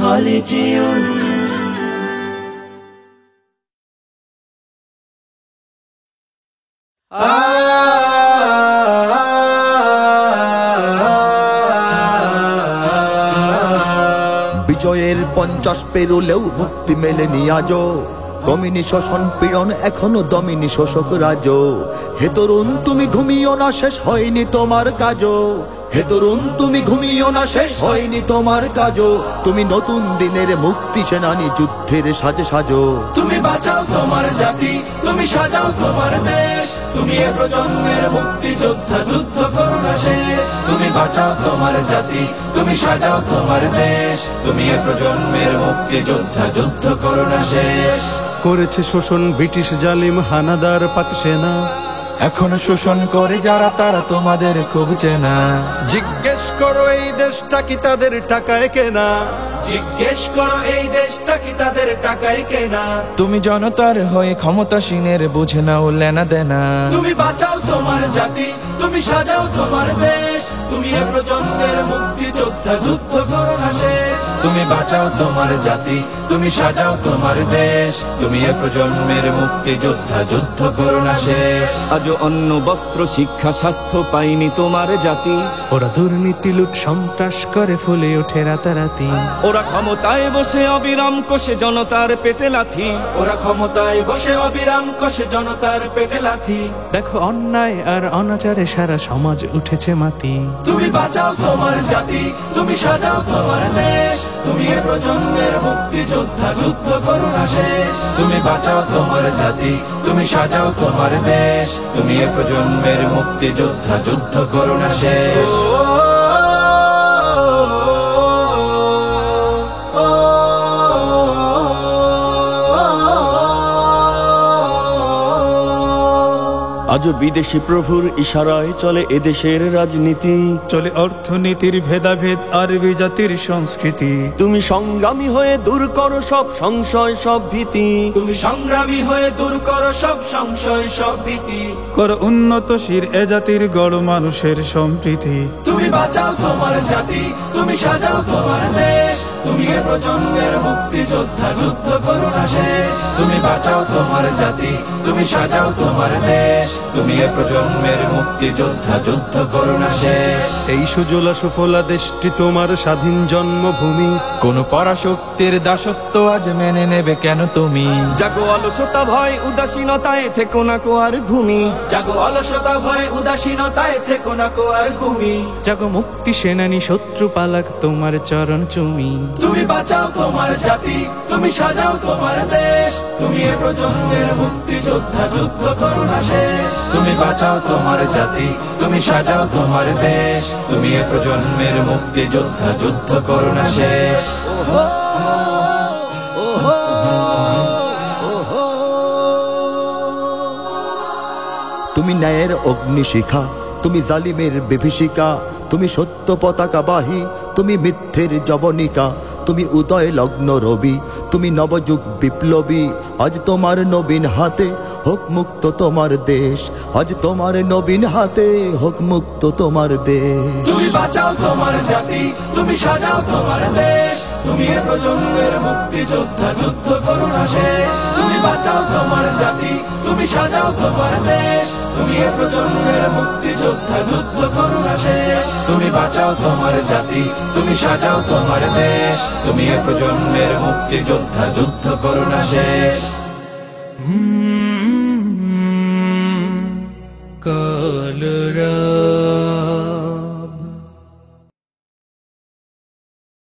خالدون বিজয়ের 50 পেরুলেও মুক্তি মেলেনি আজও, কমিনি শোষণ পীড়ন এখনো দমিনি শোষক রাজ। হে তরুণ তুমি ঘুমিও না, শেষ হয়নি তোমার কাজও। হে তরুণ তুমি ঘুমিও না, শেষ হয়নি তোমার কাজও। তুমি নতুন দিনের মুক্তি সেনানী, যুদ্ধের সাজে সাজো। তুমি বাঁচাও তোমার জাতি, তুমি সাজাও তোমার দেশ। তুমি এ প্রজন্মের মুক্তি যোদ্ধা, যুদ্ধ করো না শেষ। তুমি বাঁচাও তোমার জাতি, তুমি সাজাও তোমার দেশ। তুমি এ প্রজন্মের মুক্তি যোদ্ধা, যুদ্ধ করো না শেষ। করেছে শোষণ ব্রিটিশ জালিম হানাদার পাক সেনা, এখনো শোষণ করে যারা তারা তোমাদের খুব চেনা। জিজ্ঞেস করো এই দেশটা কি তাদের টাকায় কেনা? জিজ্ঞেস করো এই দেশটা কি তাদের টাকায় কেনা? তুমি জনতার হয়ে ক্ষমতাসীনের বুঝে নাও লেনা দেনা। তুমি বাঁচাও তোমার জাতি, তুমি সাজাও তোমার দেশ। তুমি এ প্রজন্মের মুক্তি যোদ্ধা, যুদ্ধ করো না শেষ। তুমি বাঁচাও তোমার জাতি, তুমি সাজাও তোমার দেশ। তুমি এ প্রজন্মের মুক্তি যোদ্ধা, যুদ্ধ করো না শেষ। আজও অন্ন বস্ত্র শিক্ষা স্বাস্থ্য পাইনি তোমার জাতি। ওরা দুর্নীতি লুট সন্ত্রাস করে ফুলে ওঠে রাতারাতি। ওরা ক্ষমতায় বসে অবিরাম কষে জনতার পেটে লাথি। ওরা ক্ষমতায় বসে অবিরাম কষে জনতার পেটে লাথি। দেখো অন্যায় আর অনাচারে সারা সমাজ উঠেছে মাতি। তুমি বাঁচাও তোমার জাতি, তুমি সাজাও তোমার দেশ। তুমি এ প্রজন্মের মুক্তি যোদ্ধা, যুদ্ধ করো না শেষ। তুমি বাঁচাও তোমার জাতি, তুমি সাজাও তোমার দেশ। তুমি এ প্রজন্মের মুক্তি যোদ্ধা, যুদ্ধ করো না শেষ। আজও বিদেশি প্রভুর ইশারায় চলে এদেশের রাজনীতি। চলে অর্থনীতির ভেদাভেদ আরবি জাতির সংস্কৃতি। তুমি সংগ্রামী হয়ে দূর করো সব সংশয় সব ভীতি। তুমি সংগ্রামী হয়ে দূর করো সব সংশয় সব ভীতি। করো উন্নতশীল এ জাতির গড় মানুষের সম্প্রীতি। তুমি বাঁচাও তোমার জাতি, তুমি সাজাও তোমার দেশ। তুমি এ প্রজন্মের মুক্তি যোদ্ধা, যুদ্ধ করো না শেষ। তুমি বাঁচাও তোমার জাতি, তুমি সাজাও তোমার দেশ। তুমি এ প্রজন্মের মুক্তি যোদ্ধা, যুদ্ধ করো না শেষ। এই সুজলা সুফলা দেশটি তোমার স্বাধীন জন্মভূমি। কোন পরাশক্তির দাসত্ব আজ মেনে নেবে কেন তুমি? জাগো অলসতা ভয় উদাসীনতায় থেকো না কো আর ঘুমি। জাগো অলসতা ভয় উদাসীনতায় থেকো না কো আর ঘুমি। জাগো মুক্তি সেনানী শত্রু পালাক তোমার চরণ চুমি। তুমি বাঁচাও তোমার জাতি, তুমি সাজাও তোমার দেশ। তুমি এ প্রজন্মের মুক্তি যোদ্ধা, যুদ্ধ করো না শেষ। তুমি বাঁচাও তোমার জাতি, তুমি সাজাও তোমার দেশ। তুমি এ প্রজন্মের মুক্তি যোদ্ধা, যুদ্ধ করো না শেষ। তুমি ন্যায়ের অগ্নিশিখা, তুমি জালিমের বিভীষিকা। তুমি সত্য পতাকা বাহী, তুমি মিথ্যের জবনিকা। তুমি উদয় লগ্ন রবি, তুমি নবযুগ বিপ্লবী। আজ তোমার নবীন হাতে হোক মুক্ত তোমার দেশ। আজ তোমার নবীন হাতে হোক মুক্ত তোমার দেশ। তুমি বাঁচাও তোমার জাতি, তুমি সাজাও তোমার দেশ। তুমি এ প্রজন্মের মুক্তি যোদ্ধা, যুদ্ধ করো না শেষ। তুমি বাঁচাও তোমার জাতি, তুমি সাজাও তোমার দেশ। তুমি এ প্রজন্মের মুক্তি যোদ্ধা, যুদ্ধ করো না শেষ। তুমি বাঁচাও তোমার জাতি, তুমি সাজাও তোমার দেশ। তুমি এ প্রজন্মের মুক্তি যোদ্ধা, যুদ্ধ করো না শেষ। কলরা